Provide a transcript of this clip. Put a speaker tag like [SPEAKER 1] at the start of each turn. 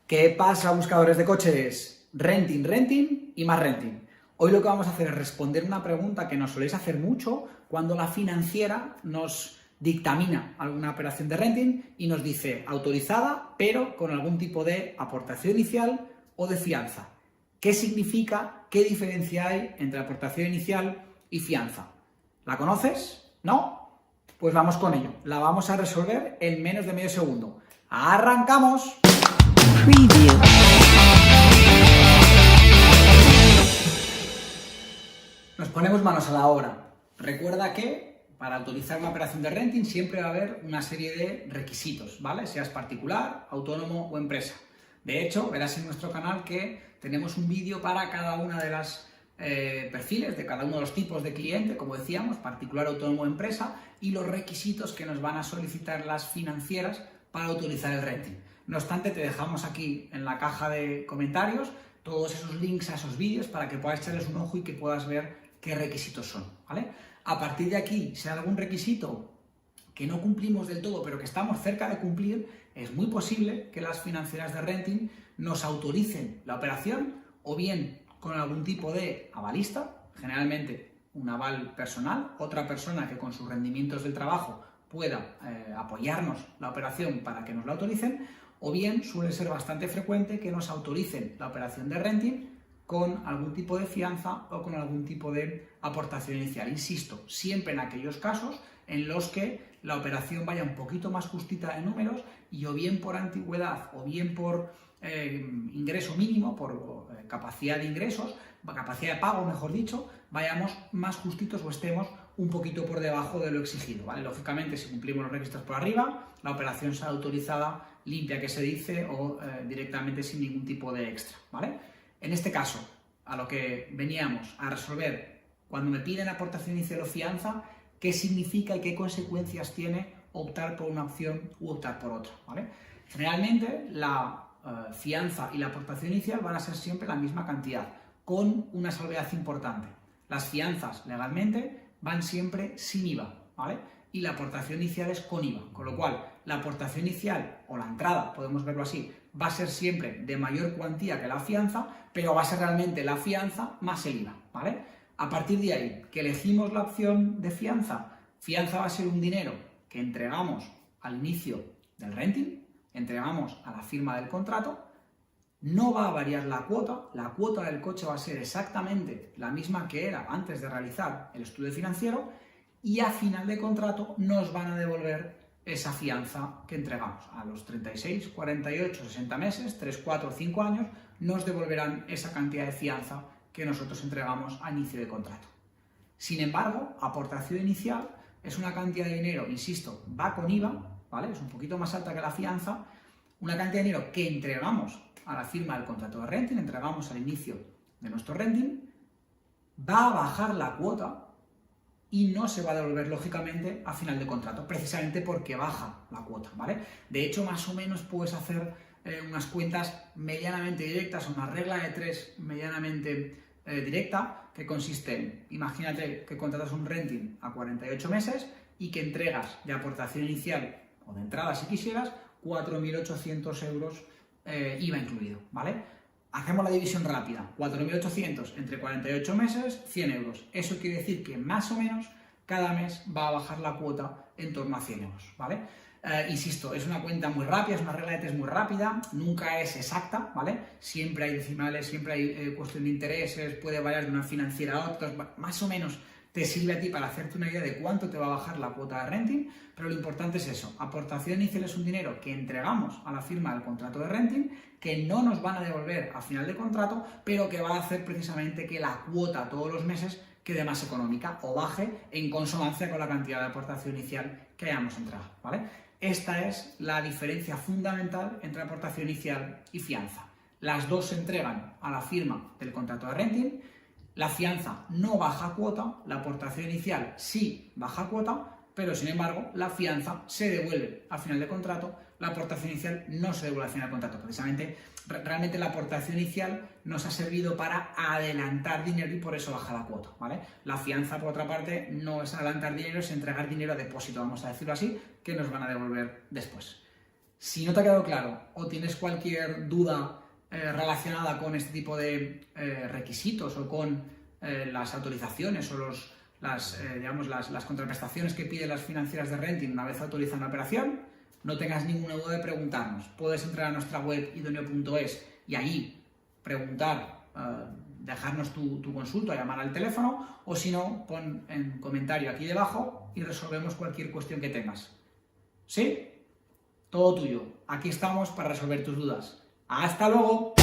[SPEAKER 1] ¿Qué pasa, buscadores de coches? Renting, renting y más renting. Hoy lo que vamos a hacer es responder una pregunta que nos soléis hacer mucho cuando la financiera nos dictamina alguna operación de renting y nos dice autorizada, pero con algún tipo de aportación inicial o de fianza. ¿Qué significa? ¿Qué diferencia hay entre aportación inicial y fianza? ¿La conoces? ¿No? Pues vamos con ello. La vamos a resolver en menos de medio segundo. ¡Arrancamos!
[SPEAKER 2] Preview.
[SPEAKER 1] Nos ponemos manos a la obra. Recuerda que para autorizar una operación de renting siempre va a haber una serie de requisitos, ¿vale? Seas particular, autónomo o empresa. De hecho, verás en nuestro canal que tenemos un vídeo para cada una de las perfiles, de cada uno de los tipos de cliente, como decíamos, particular, autónomo o empresa, y los requisitos que nos van a solicitar las financieras para autorizar el renting. No obstante, te dejamos aquí en la caja de comentarios todos esos links a esos vídeos para que puedas echarles un ojo y que puedas ver qué requisitos son, ¿vale? A partir de aquí, si hay algún requisito que no cumplimos del todo, pero que estamos cerca de cumplir, es muy posible que las financieras de renting nos autoricen la operación o bien con algún tipo de avalista, generalmente un aval personal, otra persona que con sus rendimientos del trabajo pueda apoyarnos la operación para que nos la autoricen, o bien suele ser bastante frecuente que nos autoricen la operación de renting con algún tipo de fianza o con algún tipo de aportación inicial. Insisto, siempre en aquellos casos en los que la operación vaya un poquito más justita de números y o bien por antigüedad o bien por ingreso mínimo, por capacidad de ingresos, capacidad de pago, mejor dicho, vayamos más justitos o estemos un poquito por debajo de lo exigido, ¿vale? Lógicamente, si cumplimos los requisitos por arriba, la operación será autorizada limpia, que se dice, o directamente sin ningún tipo de extra, ¿vale? En este caso, a lo que veníamos a resolver, cuando me piden aportación inicial o fianza, ¿qué significa y qué consecuencias tiene optar por una opción u optar por otra, ¿vale? Generalmente, la fianza y la aportación inicial van a ser siempre la misma cantidad, con una salvedad importante. Las fianzas, legalmente, van siempre sin IVA, ¿vale? Y la aportación inicial es con IVA, con lo cual la aportación inicial o la entrada, podemos verlo así, va a ser siempre de mayor cuantía que la fianza, pero va a ser realmente la fianza más el IVA, ¿vale? A partir de ahí, que elegimos la opción de fianza, fianza va a ser un dinero que entregamos al inicio del renting, entregamos a la firma del contrato, no va a variar la cuota del coche va a ser exactamente la misma que era antes de realizar el estudio financiero y a final de contrato nos van a devolver esa fianza que entregamos. A los 36, 48, 60 meses, 3, 4, 5 años, nos devolverán esa cantidad de fianza que nosotros entregamos a inicio de contrato. Sin embargo, aportación inicial es una cantidad de dinero, insisto, va con IVA, ¿vale? Es un poquito más alta que la fianza, una cantidad de dinero que entregamos a la firma del contrato de renting, entregamos al inicio de nuestro renting, va a bajar la cuota y no se va a devolver, lógicamente, a final de contrato, precisamente porque baja la cuota, ¿vale? De hecho, más o menos puedes hacer unas cuentas medianamente directas, una regla de 3 medianamente directa, que consiste en, imagínate que contratas un renting a 48 meses y que entregas de aportación inicial o de entrada, si quisieras, 4.800 euros IVA incluido, ¿vale? Hacemos la división rápida, 4.800 entre 48 meses, 100 euros. Eso quiere decir que más o menos cada mes va a bajar la cuota en torno a 100 euros, ¿vale? Insisto, es una cuenta muy rápida, es una regla de 3 muy rápida, nunca es exacta, ¿vale? Siempre hay decimales, siempre hay cuestión de intereses, puede variar de una financiera a otra, más o menos te sirve a ti para hacerte una idea de cuánto te va a bajar la cuota de renting, pero lo importante es eso, aportación inicial es un dinero que entregamos a la firma del contrato de renting, que no nos van a devolver a final de contrato, pero que va a hacer precisamente que la cuota todos los meses quede más económica o baje en consonancia con la cantidad de aportación inicial que hayamos entregado, ¿vale? Esta es la diferencia fundamental entre aportación inicial y fianza. Las dos se entregan a la firma del contrato de renting. La fianza no baja cuota, la aportación inicial sí baja cuota, pero sin embargo la fianza se devuelve al final de contrato, la aportación inicial no se devuelve al final de contrato. Precisamente, realmente la aportación inicial nos ha servido para adelantar dinero y por eso baja la cuota, ¿vale? La fianza, por otra parte, no es adelantar dinero, es entregar dinero a depósito, vamos a decirlo así, que nos van a devolver después. Si no te ha quedado claro o tienes cualquier duda relacionada con este tipo de requisitos o con las autorizaciones o las contraprestaciones que piden las financieras de renting una vez autorizan una operación, no tengas ninguna duda de preguntarnos. Puedes entrar a nuestra web idoneo.es y ahí preguntar, dejarnos tu consulta, llamar al teléfono, o si no, pon en comentario aquí debajo y resolvemos cualquier cuestión que tengas. ¿Sí? Todo tuyo. Aquí estamos para resolver tus dudas. ¡Hasta luego!